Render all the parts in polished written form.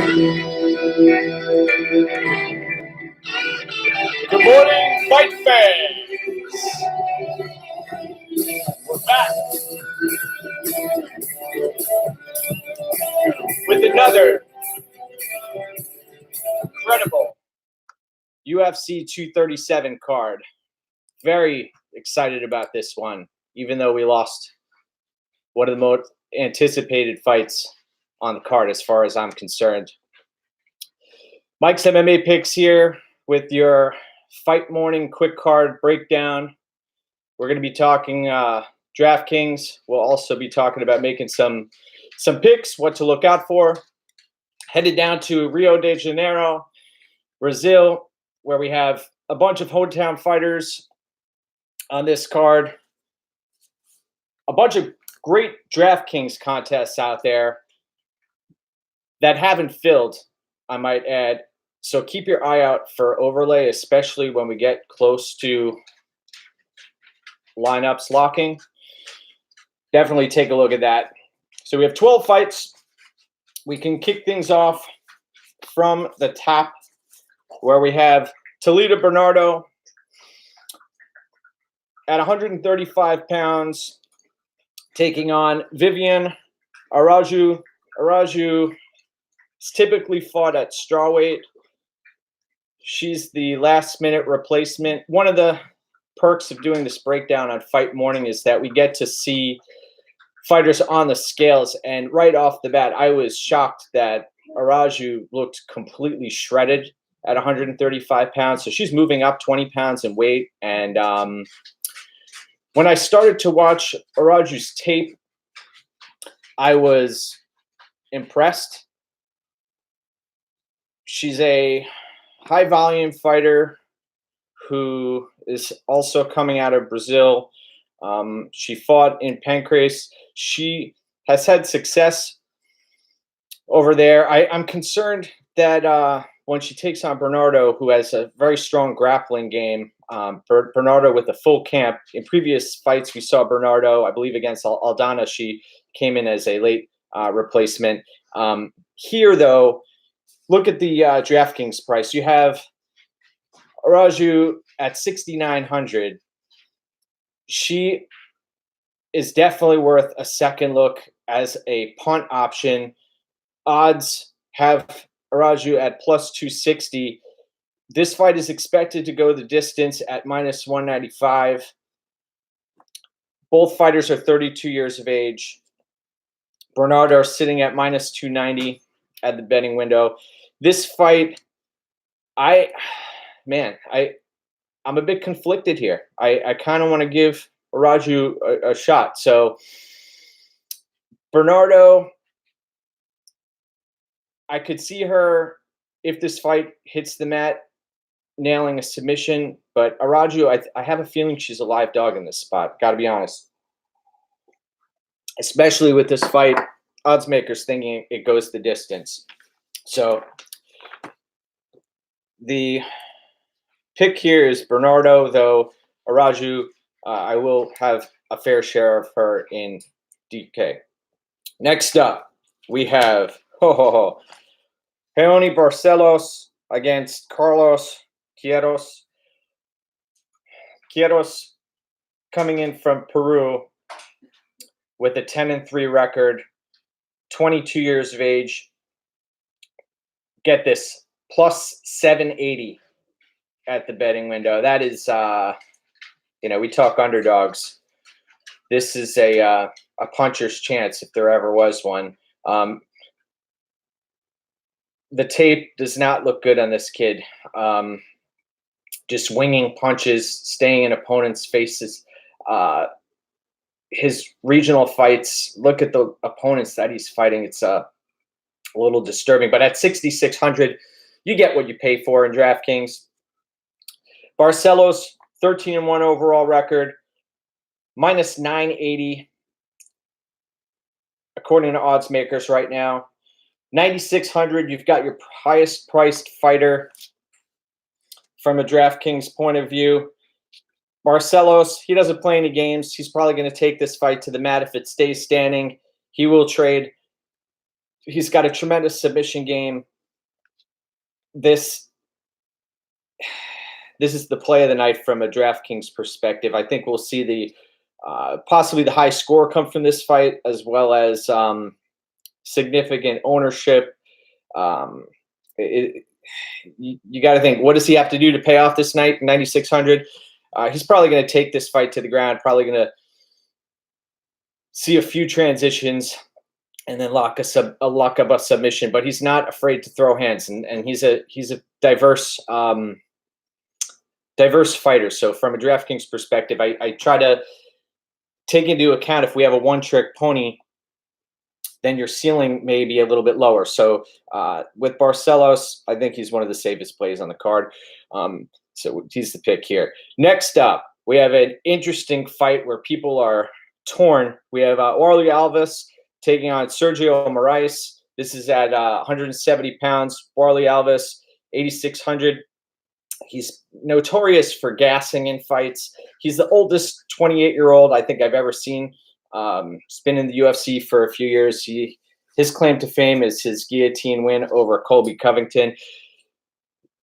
Good morning, fight fans. We're back with another incredible UFC 237 card. Very excited about this one, even though we lost one of the most anticipated fights on the card as far as I'm concerned. Mike's MMA Picks here with your fight morning quick card breakdown. We're going to be talking DraftKings. We'll also be talking about making some picks, what to look out for. Headed down to Rio de Janeiro, Brazil, where we have a bunch of hometown fighters on this card. A bunch of great DraftKings contests out there that haven't filled, I might add. So keep your eye out for overlay, especially when we get close to lineups locking. Definitely take a look at that. So we have 12 fights. We can kick things off from the top, where we have Toledo Bernardo at 135 pounds, taking on Vivian Araujo. Araujo is typically fought at strawweight. She's the last-minute replacement. One of the perks of doing this breakdown on fight morning is that we get to see fighters on the scales, and right off the bat, I was shocked that Araujo looked completely shredded at 135 pounds. So she's moving up 20 pounds in weight. And when I started to watch Araujo's tape, I was impressed. She's a high-volume fighter who is also coming out of Brazil. She fought in Pancrase. She has had success over there. I'm concerned that when she takes on Bernardo, who has a very strong grappling game, Bernardo with a full camp. In previous fights, we saw Bernardo, I believe against Aldana, she came in as a late replacement. Here, though, look at the DraftKings price. You have Araujo at 6,900. She is definitely worth a second look as a punt option. Odds have Araujo at plus 260. This fight is expected to go the distance at minus 195. Both fighters are 32 years of age. Bernardo sitting at minus 290 at the betting window. This fight, I'm a bit conflicted here. I kind of want to give Araujo a shot. So Bernardo, I could see her, if this fight hits the mat, nailing a submission. But Araujo, I have a feeling she's a live dog in this spot. Got to be honest. Especially with this fight, odds makers thinking it goes the distance. So the pick here is Bernardo, though Araujo, I will have a fair share of her in DK. Next up, we have Peony Barcelos against Carlos Quieros. Quieros coming in from Peru with a 10-3 record, 22 years of age. Get this, plus 780 at the betting window. That is, we talk underdogs. This is a puncher's chance if there ever was one. The tape does not look good on this kid. Just winging punches, staying in opponents' faces. His regional fights, look at the opponents that he's fighting. It's a little disturbing. But at 6,600, you get what you pay for in DraftKings. Barcelos, 13-1 overall record, minus 980, according to odds makers right now. 9,600, you've got your highest priced fighter from a DraftKings point of view. Barcelos, he doesn't play any games. He's probably going to take this fight to the mat. If it stays standing, he will trade. He's got a tremendous submission game. this is the play of the night from a DraftKings perspective. I think we'll see the possibly the high score come from this fight, as well as significant ownership. You got to think, what does he have to do to pay off this night? 9,600. He's probably going to take this fight to the ground. Probably going to see a few transitions and then lock up a submission. But he's not afraid to throw hands, and he's a diverse fighter. So from a DraftKings perspective, I try to take into account if we have a one-trick pony, then your ceiling may be a little bit lower. So with Barcelos, I think he's one of the safest plays on the card. So he's the pick here. Next up, we have an interesting fight where people are torn. We have Warlley Alves taking on Sergio Moraes. This is at 170 pounds. Warlley Alves, 8,600. He's notorious for gassing in fights. He's the oldest 28-year-old I think I've ever seen. He's been in the UFC for a few years. His claim to fame is his guillotine win over Colby Covington.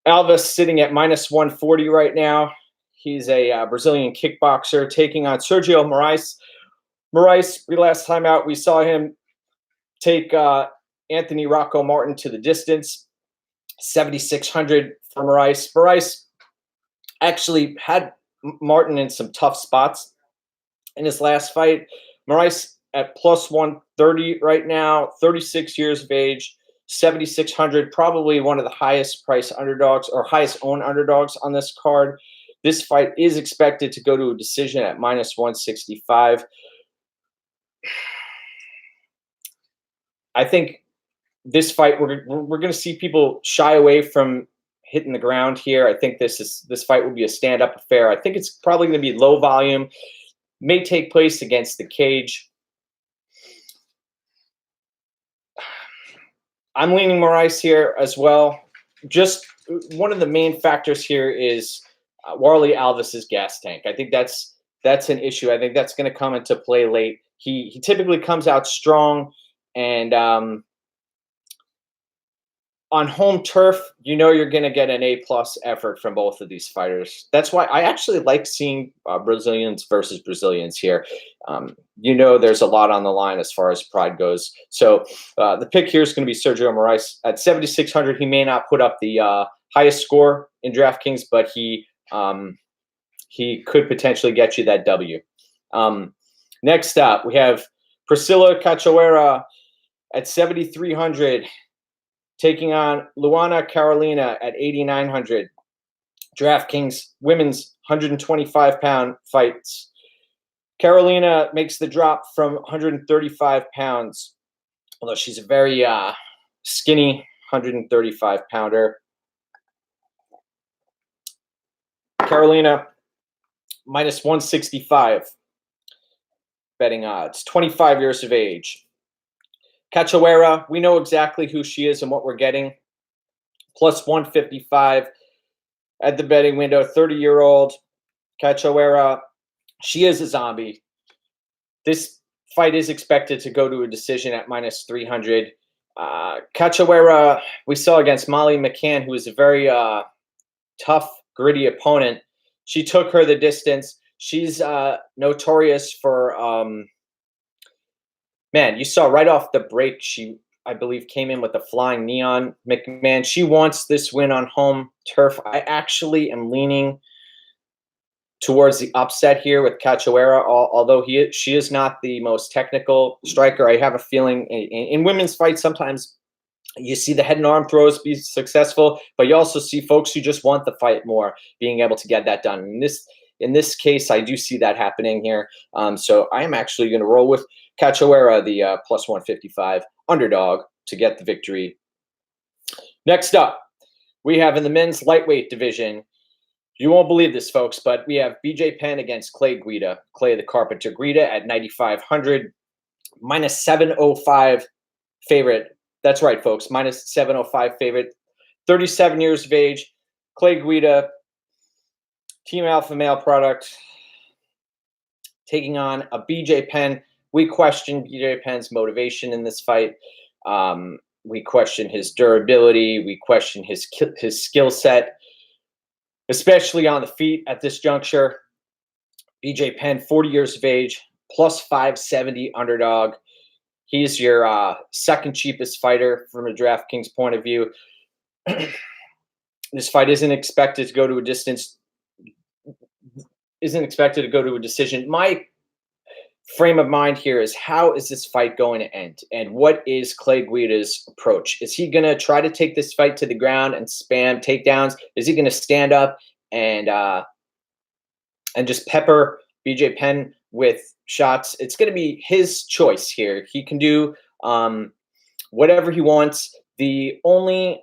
Alves sitting at -140 right now. He's a Brazilian kickboxer taking on Sergio Moraes. Moraes, last time out, we saw him take Anthony Rocco Martin to the distance. 7,600 for Moraes. Moraes actually had Martin in some tough spots in his last fight. Moraes at +130 right now, 36 years of age, 7,600, probably one of the highest price underdogs or highest owned underdogs on this card. This fight is expected to go to a decision at -165. I think this fight, we're going to see people shy away from hitting the ground here. I think this fight will be a stand-up affair. I think it's probably going to be low volume, may take place against the cage. I'm leaning Moraes here as well. Just one of the main factors here is Warlley Alves' gas tank. I think that's an issue. I think that's going to come into play late. He typically comes out strong, and on home turf, you know you're going to get an A+ effort from both of these fighters. That's why I actually like seeing Brazilians versus Brazilians here. You know there's a lot on the line as far as pride goes. So the pick here is going to be Sergio Moraes. At 7,600, he may not put up the highest score in DraftKings, but he could potentially get you that W. Next up, we have Priscila Cachoeira at 7,300. Taking on Luana Carolina at 8,900. DraftKings women's 125-pound fights. Carolina makes the drop from 135 pounds, although she's a very skinny 135-pounder. Carolina -165 betting odds. 25 years of age. Cachoeira, we know exactly who she is and what we're getting. +155 at the betting window. 30-year-old Cachoeira, she is a zombie. This fight is expected to go to a decision at -300. Cachoeira, we saw against Molly McCann, who is a very tough, gritty opponent. She took her the distance. She's notorious for man, you saw right off the break, she, I believe, came in with a flying knee on McMahon. She wants this win on home turf. I actually am leaning towards the upset here with Cachoeira, although she is not the most technical striker. I have a feeling in women's fights, sometimes you see the head and arm throws be successful, but you also see folks who just want the fight more being able to get that done. In this case, I do see that happening here. So I am actually going to roll with Cachoeira, the +155 underdog, to get the victory. Next up, we have in the men's lightweight division, you won't believe this, folks, but we have BJ Penn against Clay Guida. Clay the Carpenter Guida at 9,500, -705 favorite. That's right, folks, -705 favorite. 37 years of age. Clay Guida, Team Alpha Male product, taking on a BJ Penn. We question BJ Penn's motivation in this fight. We question his durability. We question his skill set, especially on the feet at this juncture. BJ Penn, 40 years of age, plus 570 underdog. He's your second cheapest fighter from a DraftKings point of view. This fight isn't expected to go to a decision. My frame of mind here is, how is this fight going to end? And what is Clay Guida's approach? Is he going to try to take this fight to the ground and spam takedowns? Is he going to stand up and just pepper BJ Penn with shots? It's going to be his choice here. He can do whatever he wants. The only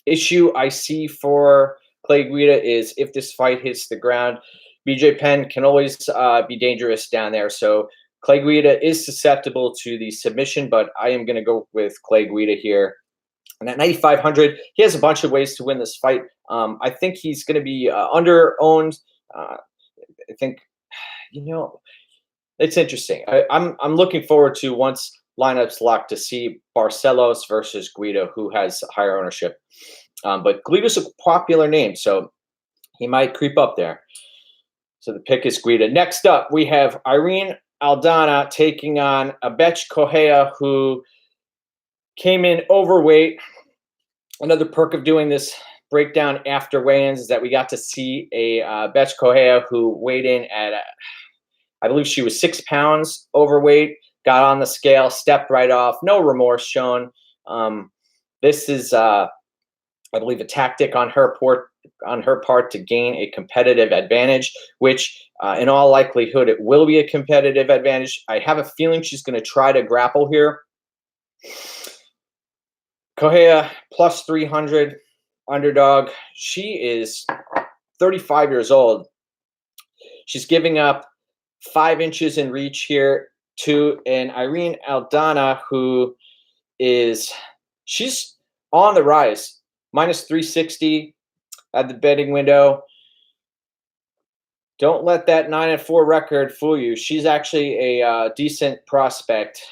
issue I see for Clay Guida is if this fight hits the ground, BJ Penn can always be dangerous down there. So Clay Guida is susceptible to the submission, but I am going to go with Clay Guida here. And at 9,500, he has a bunch of ways to win this fight. I think he's going to be under-owned. I think, it's interesting. I'm looking forward to, once lineups locked, to see Barcelos versus Guida, who has higher ownership. But Guida's a popular name, so he might creep up there. So the pick is Guida. Next up, we have Irene Aldana taking on Abech Correa, who came in overweight. Another perk of doing this breakdown after weigh-ins is that we got to see a Abech Correa who weighed in at, I believe she was 6 pounds overweight, got on the scale, stepped right off, no remorse shown. This is, I believe, a tactic on her part to gain a competitive advantage, which in all likelihood it will be a competitive advantage. I have a feeling she's going to try to grapple here. Correa plus 300 underdog. She is 35 years old. She's giving up 5 inches in reach here to an Irene Aldana who she's on the rise. Minus 360 at the betting window. Don't let that 9-4 record fool you. She's actually a decent prospect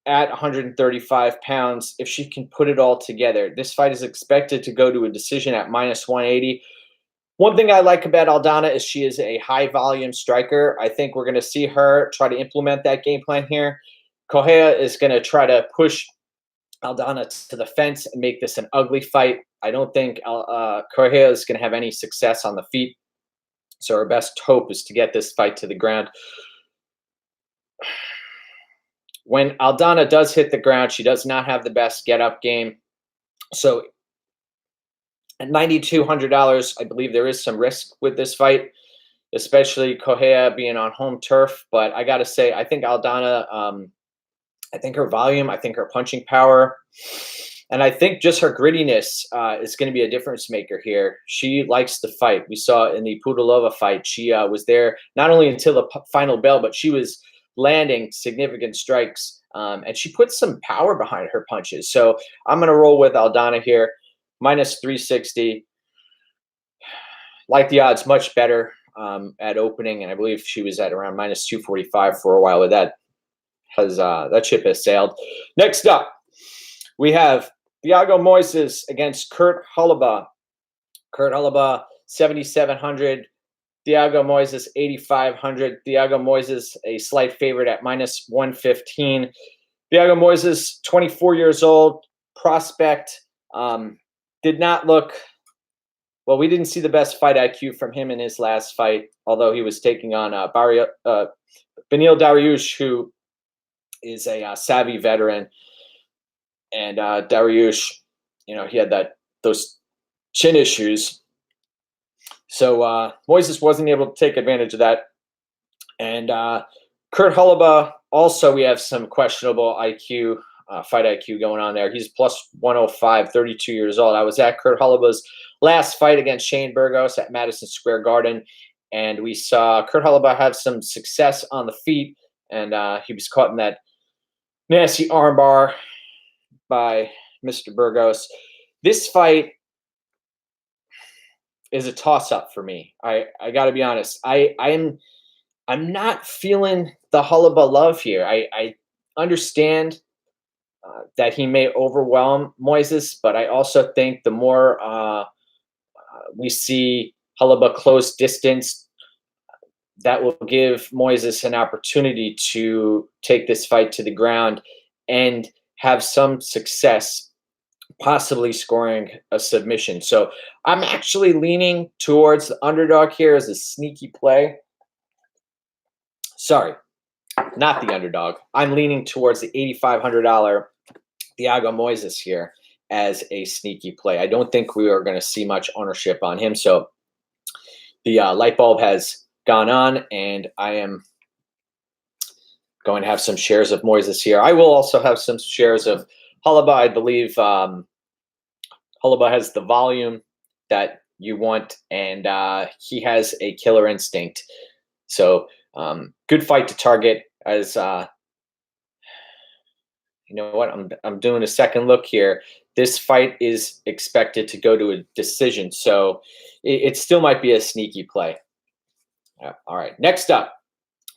at 135 pounds if she can put it all together. This fight is expected to go to a decision at minus 180. One thing I like about Aldana is she is a high-volume striker. I think we're going to see her try to implement that game plan here. Correa is going to try to push Aldana to the fence and make this an ugly fight. I don't think Correa is going to have any success on the feet. So our best hope is to get this fight to the ground. When Aldana does hit the ground, she does not have the best get-up game. So at $9,200, I believe there is some risk with this fight, especially Correa being on home turf. But I got to say, I think Aldana, I think her volume, I think her punching power, and I think just her grittiness is going to be a difference maker here. She likes to fight. We saw in the Pudilova fight, she was there not only until the final bell, but she was landing significant strikes, and she puts some power behind her punches. So I'm going to roll with Aldana here, minus 360. Like the odds much better at opening, and I believe she was at around minus 245 for a while. With that, that ship has sailed. Next up, we have Thiago Moises against Kurt Holobaugh. Kurt Holobaugh, 7,700. Thiago Moises, 8,500. Thiago Moises, a slight favorite at minus 115. Thiago Moises, 24 years old, prospect. Did not look, well, we didn't see the best fight IQ from him in his last fight, although he was taking on Beneil Dariush, who is a savvy veteran. And Dariush, he had those chin issues. So Moises wasn't able to take advantage of that. And Kurt Holobaugh, also we have some questionable IQ, fight IQ going on there. He's plus 105, 32 years old. I was at Kurt Holobaugh's last fight against Shane Burgos at Madison Square Garden, and we saw Kurt Holobaugh have some success on the feet, and he was caught in that nasty armbar by Mr. Burgos. This fight is a toss-up for me. I got to be honest. I'm not feeling the Holobaugh love here. I understand that he may overwhelm Moises, but I also think the more we see Halaba close distance, that will give Moises an opportunity to take this fight to the ground and have some success, possibly scoring a submission. So I'm actually leaning towards the underdog here as a sneaky play. Sorry, not the underdog. I'm leaning towards the $8,500 Thiago Moises here as a sneaky play. I don't think we are going to see much ownership on him. So the light bulb has gone on, and I am going to have some shares of Moises here. I will also have some shares of Halaba. I believe Halaba has the volume that you want, and he has a killer instinct. So good fight to target. As you know what, I'm doing a second look here. This fight is expected to go to a decision, so it still might be a sneaky play. All right, next up,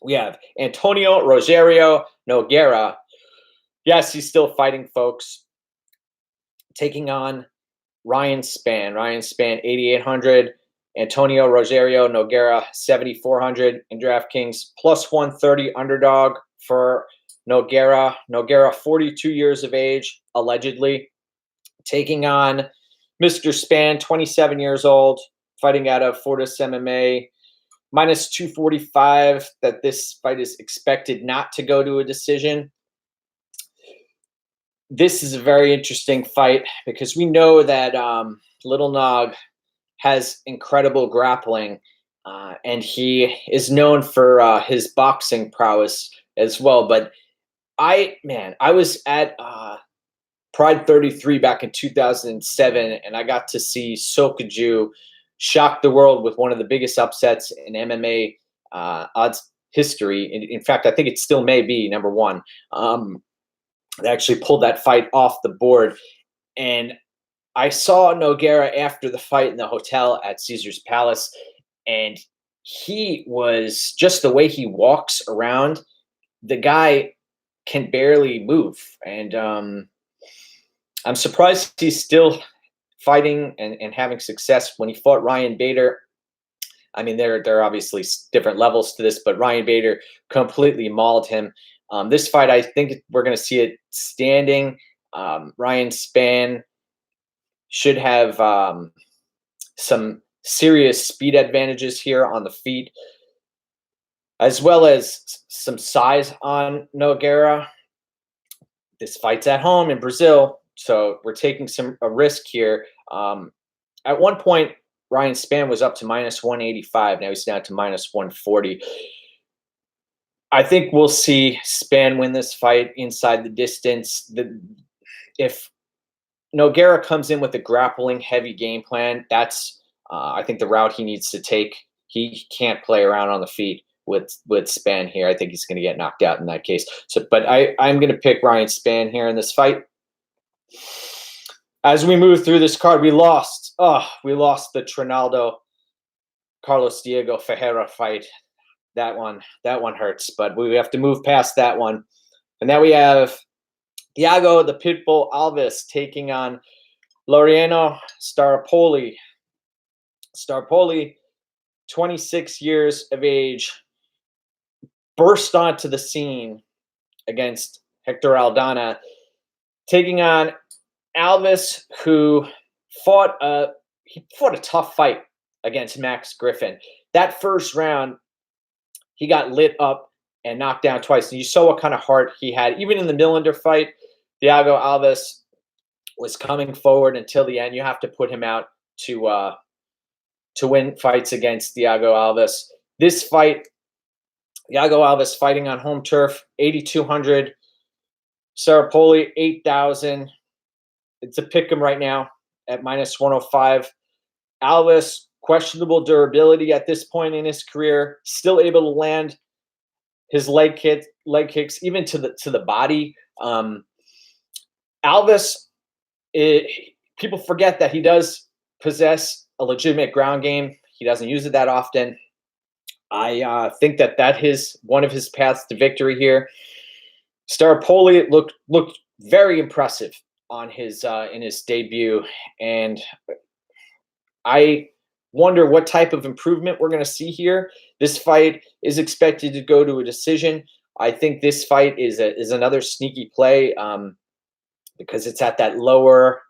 we have Antonio Rogerio Nogueira. Yes, he's still fighting, folks. Taking on Ryan Spann. Ryan Spann, 8,800. Antonio Rogerio Nogueira, 7,400 in DraftKings. Plus 130 underdog for Nogueira. Nogueira, 42 years of age, allegedly. Taking on Mr. Spann, 27 years old, fighting out of Fortis MMA. Minus 245 that this fight is expected not to go to a decision. This is a very interesting fight because we know that Little Nog has incredible grappling, and he is known for his boxing prowess as well. But I was at Pride 33 back in 2007, and I got to see Sokaju shocked the world with one of the biggest upsets in MMA odds history. In fact, I think it still may be number one. They actually pulled that fight off the board. And I saw Nogueira after the fight in the hotel at Caesar's Palace, and he was just the way he walks around. The guy can barely move. And I'm surprised he's still fighting and having success. When he fought Ryan Bader, I mean, there are obviously different levels to this, but Ryan Bader completely mauled him. This fight, I think we're going to see it standing. Ryan Spann should have some serious speed advantages here on the feet, as well as some size on Nogueira. This fight's at home in Brazil, so we're taking a risk here. At one point, Ryan Spann was up to minus 185. Now he's down to minus 140. I think we'll see Spann win this fight inside the distance. If Nogueira comes in with a grappling heavy game plan, that's I think the route he needs to take. He can't play around on the feet with Spann here. I think he's going to get knocked out in that case. So, but I'm going to pick Ryan Spann here in this fight. As we move through this card, we lost the Trinaldo Carlos Diego Ferreira fight. That one hurts, but we have to move past that one. And now we have Thiago the Pitbull Alves taking on Laureano Staropoli. Staropoli, 26 years of age, burst onto the scene against Hector Aldana, taking on Alves, who fought a tough fight against Max Griffin. That first round, he got lit up and knocked down twice. And you saw what kind of heart he had. Even in the Millender fight, Thiago Alves was coming forward until the end. You have to put him out to win fights against Thiago Alves. This fight, Thiago Alves fighting on home turf, 8,200. Staropoli, 8,000. It's a pick 'em right now at minus 105. Alves, questionable durability at this point in his career, still able to land his leg kicks, even to the body. Alves, people forget that he does possess a legitimate ground game. He doesn't use it that often. I think that is one of his paths to victory here. Staropoli looked very impressive on his in his debut, and I wonder what type of improvement we're going to see here. This fight is expected to go to a decision. I think this fight is another sneaky play because it's at that lower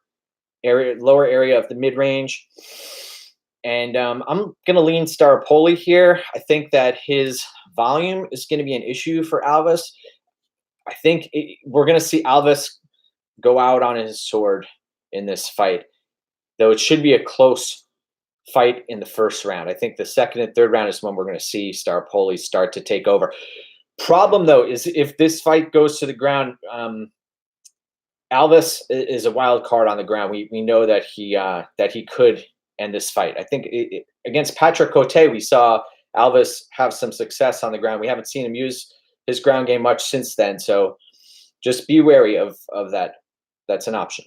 area of the mid range. And I'm going to lean Staropoli here. I think that his volume is going to be an issue for Alves. I think we're going to see Alves go out on his sword in this fight, though it should be a close fight in the first round. I think the second and third round is when we're going to see Staropoli start to take over. Problem, though, is if this fight goes to the ground, Alves is a wild card on the ground. We know that he could end this fight. I think against Patrick Cote, we saw Alves have some success on the ground. We haven't seen him use his ground game much since then, so just be wary of that. That's an option.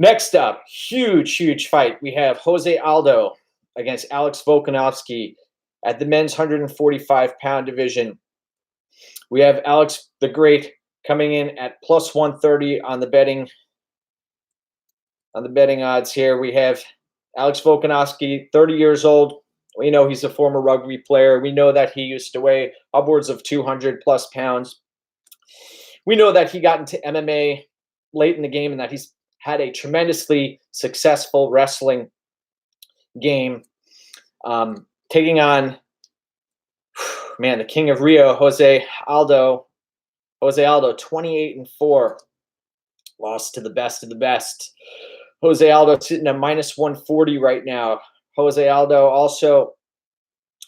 Next up, huge fight. We have Jose Aldo against Alex Volkanovski at the men's 145-pound division. We have Alex the Great coming in at plus 130 on the betting odds here. We have Alex Volkanovski, 30 years old. We know he's a former rugby player. We know that he used to weigh upwards of 200 plus pounds. We know that he got into MMA late in the game and that he's had a tremendously successful wrestling game. Taking on, man, the king of Rio, Jose Aldo. Jose Aldo, 28-4, lost to the best of the best. Jose Aldo sitting at minus 140 right now. Jose Aldo also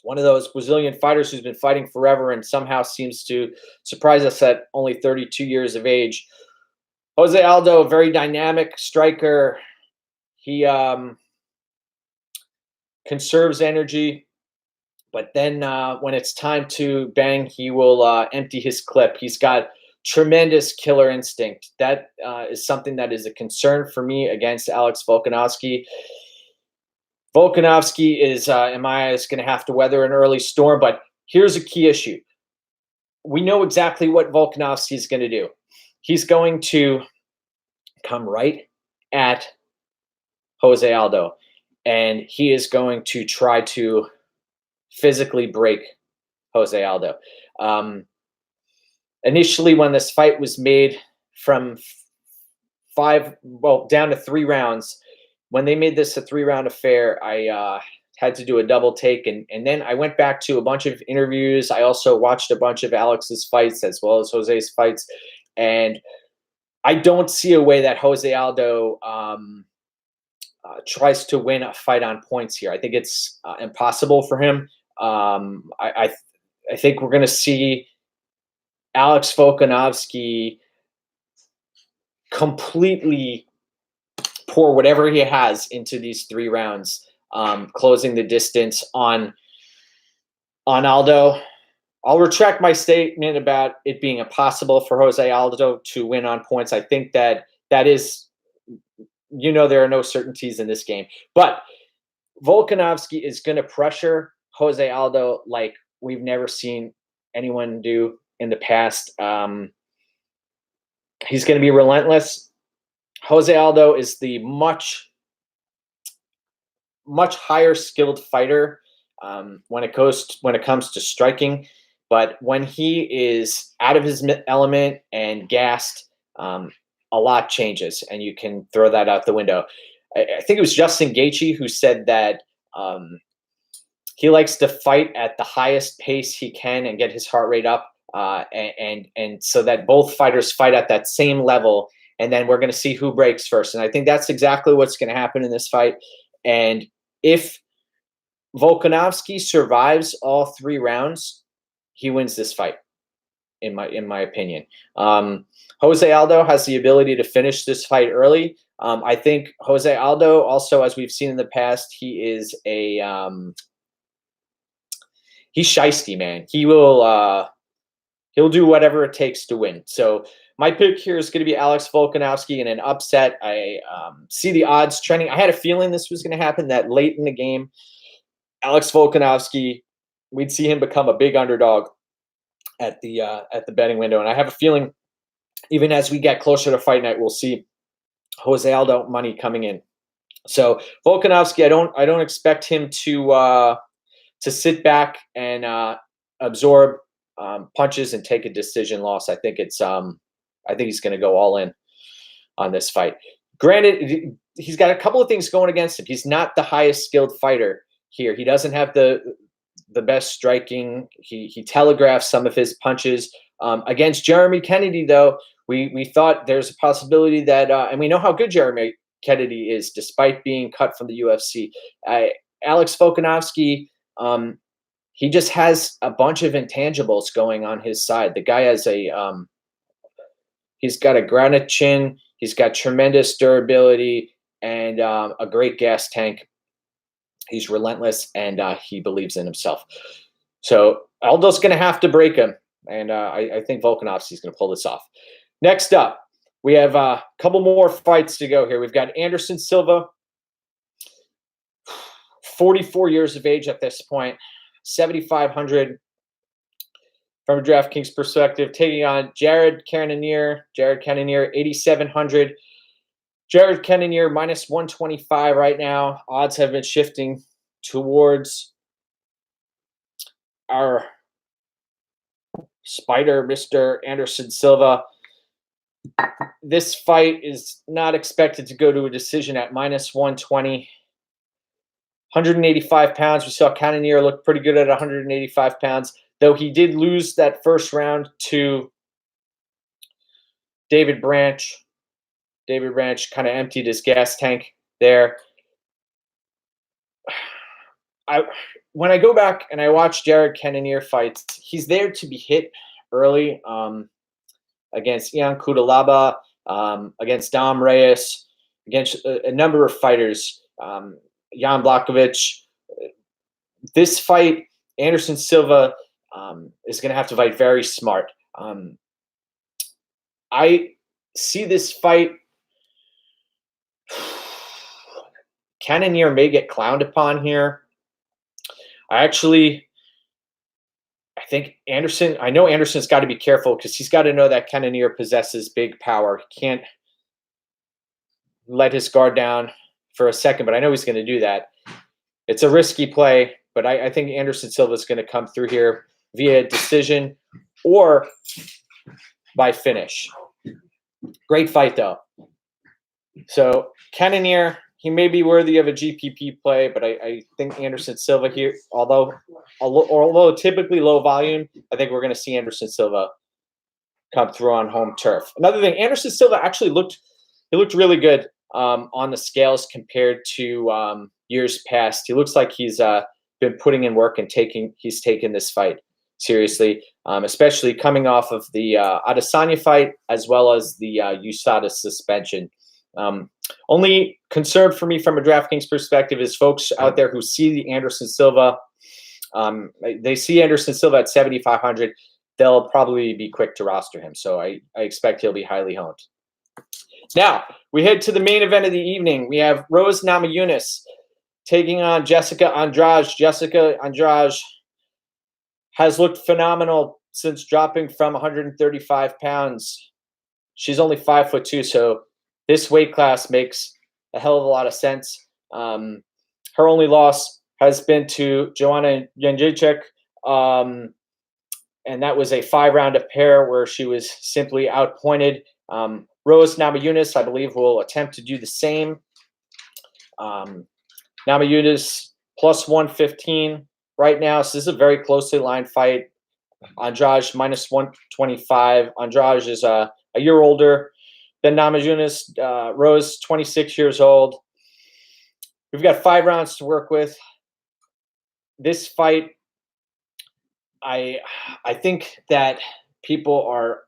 one of those Brazilian fighters who's been fighting forever and somehow seems to surprise us at only 32 years of age. Jose Aldo, very dynamic striker. He conserves energy, but then when it's time to bang, he will empty his clip. He's got tremendous killer instinct. That is something that is a concern for me against Alex Volkanovski. Volkanovski is, in my eyes, going to have to weather an early storm, but here's a key issue. We know exactly what Volkanovski is going to do. He's going to come right at Jose Aldo, and he is going to try to physically break Jose Aldo. Initially, when this fight was made from down to 3 rounds, when they made this a 3-round affair, I had to do a double take, and then I went back to a bunch of interviews. I also watched a bunch of Alex's fights as well as Jose's fights, and I don't see a way that Jose Aldo tries to win a fight on points here. I think it's impossible for him. I think we're going to see Alex Volkanovski completely pour whatever he has into these 3 rounds, closing the distance on Aldo. I'll retract my statement about it being impossible for Jose Aldo to win on points. I think that is, there are no certainties in this game. But Volkanovski is going to pressure Jose Aldo like we've never seen anyone do in the past. He's going to be relentless. Jose Aldo is the much higher skilled fighter when it comes to striking. But when he is out of his element and gassed, a lot changes, and you can throw that out the window. I think it was Justin Gaethje who said that he likes to fight at the highest pace he can and get his heart rate up, and so that both fighters fight at that same level, and then we're going to see who breaks first. And I think that's exactly what's going to happen in this fight. And if Volkanovski survives all 3 rounds, he wins this fight, in my opinion. Jose Aldo has the ability to finish this fight early. I think Jose Aldo also, as we've seen in the past, he is he's shiesty, man. He'll do whatever it takes to win. So my pick here is going to be Alex Volkanovski in an upset. I see the odds trending. I had a feeling this was going to happen, that late in the game, Alex Volkanovski, we'd see him become a big underdog at the betting window. And I have a feeling even as we get closer to fight night, we'll see Jose Aldo money coming in. So Volkanovski, I don't expect him to sit back and absorb punches and take a decision loss. I think he's going to go all in on this fight. Granted, he's got a couple of things going against him. He's not the highest skilled fighter here. He doesn't have the best striking. He telegraphs some of his punches. Against Jeremy Kennedy, though, we thought there's a possibility that, and we know how good Jeremy Kennedy is, despite being cut from the UFC. Alex Volkanovski, he just has a bunch of intangibles going on his side. The guy has he's got a granite chin. He's got tremendous durability and a great gas tank. He's relentless, and he believes in himself. So Aldo's going to have to break him, and I think Volkanovski's going to pull this off. Next up, we have a couple more fights to go here. We've got Anderson Silva, 44 years of age at this point, 7,500 from a DraftKings perspective, taking on Jared Cannonier. Jared Cannonier, 8,700. Jared Cannonier, minus 125 right now. Odds have been shifting towards our spider, Mr. Anderson Silva. This fight is not expected to go to a decision at minus 120. 185 pounds. We saw Cannonier look pretty good at 185 pounds, though he did lose that first round to David Branch. David Branch kind of emptied his gas tank there. When I go back and I watch Jared Cannonier fights, he's there to be hit early against Ian Kudalaba, against Dom Reyes, against a number of fighters, Jan Blachowicz. This fight, Anderson Silva is going to have to fight very smart. I see this fight. Cannonier may get clowned upon here. I think Anderson, I know Anderson's got to be careful because he's got to know that Cannonier possesses big power. He can't let his guard down for a second, but I know he's going to do that. It's a risky play, but I think Anderson Silva is going to come through here via decision or by finish. Great fight, though. So Cannonier, he may be worthy of a GPP play, but I think Anderson Silva here, although typically low volume, I think we're going to see Anderson Silva come through on home turf. Another thing, Anderson Silva actually looked really good on the scales compared to years past. He looks like he's been putting in work and he's taken this fight seriously, especially coming off of the Adesanya fight as well as the USADA suspension. Only concern for me from a DraftKings perspective is folks out there who see the Anderson Silva. They see Anderson Silva at 7,500. They'll probably be quick to roster him. So I expect he'll be highly honed. Now, we head to the main event of the evening. We have Rose Namajunas taking on Jessica Andrade. Jessica Andrade has looked phenomenal since dropping from 135 pounds. She's only 5'2", so this weight class makes a hell of a lot of sense. Her only loss has been to Joanna Jędrzejczyk, and that was a 5-round affair where she was simply outpointed. Rose Namajunas, I believe, will attempt to do the same. Namajunas plus 115 right now, so this is a very closely lined fight. Andrade minus 125. Andrade is a year older than Namajunas. Rose, 26 years old. We've got 5 rounds to work with. This fight, I think that people are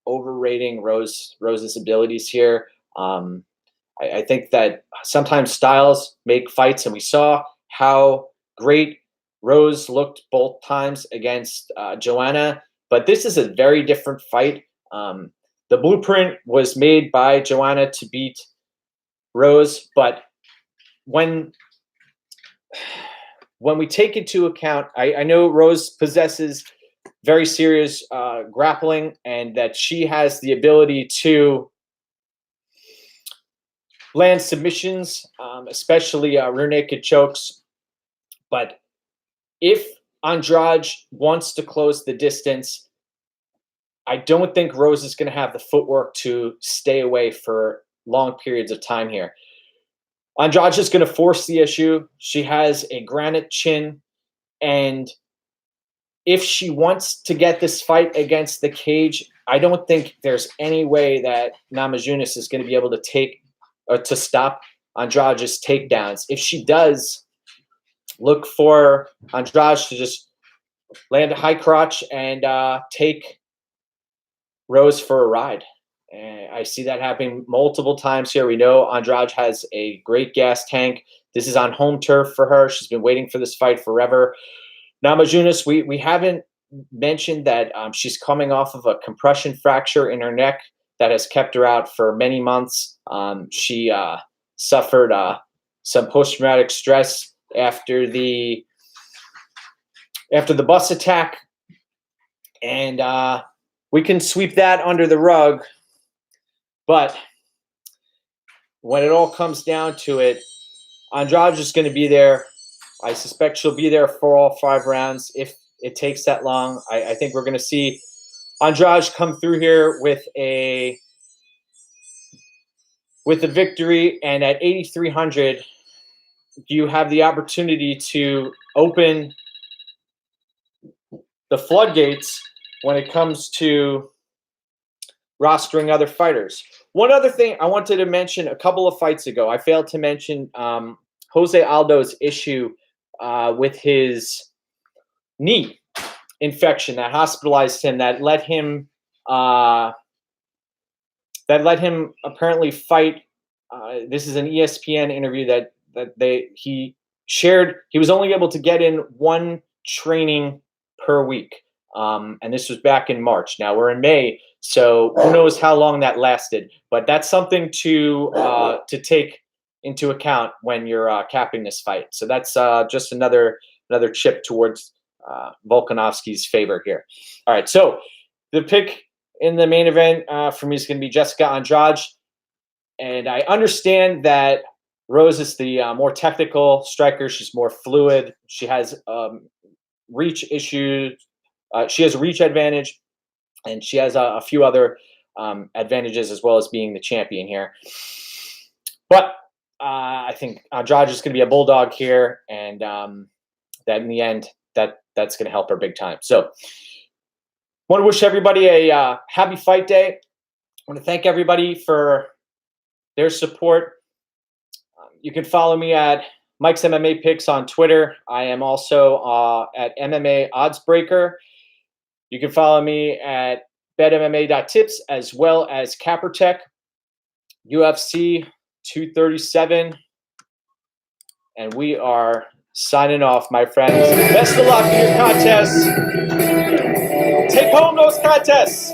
overrating Rose's abilities here. I think that sometimes styles make fights, and we saw how great Rose looked both times against Joanna, but this is a very different fight. The blueprint was made by Joanna to beat Rose, but when we take into account, I know Rose possesses very serious grappling, and that she has the ability to land submissions, especially rear naked chokes. But if Andrade wants to close the distance, I don't think Rose is going to have the footwork to stay away for long periods of time here. Andrade is going to force the issue. She has a granite chin, and if she wants to get this fight against the cage, I don't think there's any way that Namajunas is going to be able to to stop Andrade's takedowns. If she does, look for Andrade to just land a high crotch and take Rose for a ride. And I see that happening multiple times here. We know Andrade has a great gas tank. This is on home turf for her. She's been waiting for this fight forever. Namajunas, we haven't mentioned that she's coming off of a compression fracture in her neck that has kept her out for many months. She suffered some post-traumatic stress after the bus attack, and we can sweep that under the rug. But when it all comes down to it, Andrade is going to be there. I suspect she'll be there for all 5 rounds if it takes that long. I think we're going to see Andrade come through here with a victory, and at 8,300, you have the opportunity to open the floodgates when it comes to rostering other fighters. One other thing I wanted to mention a couple of fights ago, I failed to mention Jose Aldo's issue with his knee infection that hospitalized him, that let him apparently fight. This is an ESPN interview that he shared. He was only able to get in 1 training per week, and this was back in March. Now we're in May, so who knows how long that lasted? But that's something to take into account when you're capping this fight. So that's just another chip towards Volkanovski's favor here. All right, so the pick in the main event for me is going to be Jessica Andrade, and I understand that Rose is the more technical striker. She's more fluid. She has reach issues. She has a reach advantage, and she has a few other advantages as well as being the champion here. But I think Andrade is going to be a bulldog here, and that in the end, that's going to help her big time. So want to wish everybody a happy fight day. I want to thank everybody for their support. You can follow me at MikesMMAPicks on Twitter. I am also at MMAOddsBreaker. You can follow me at betmma.tips as well as CapperTech. UFC 237. And we are signing off, my friends. Best of luck in your contests. Take home those contests.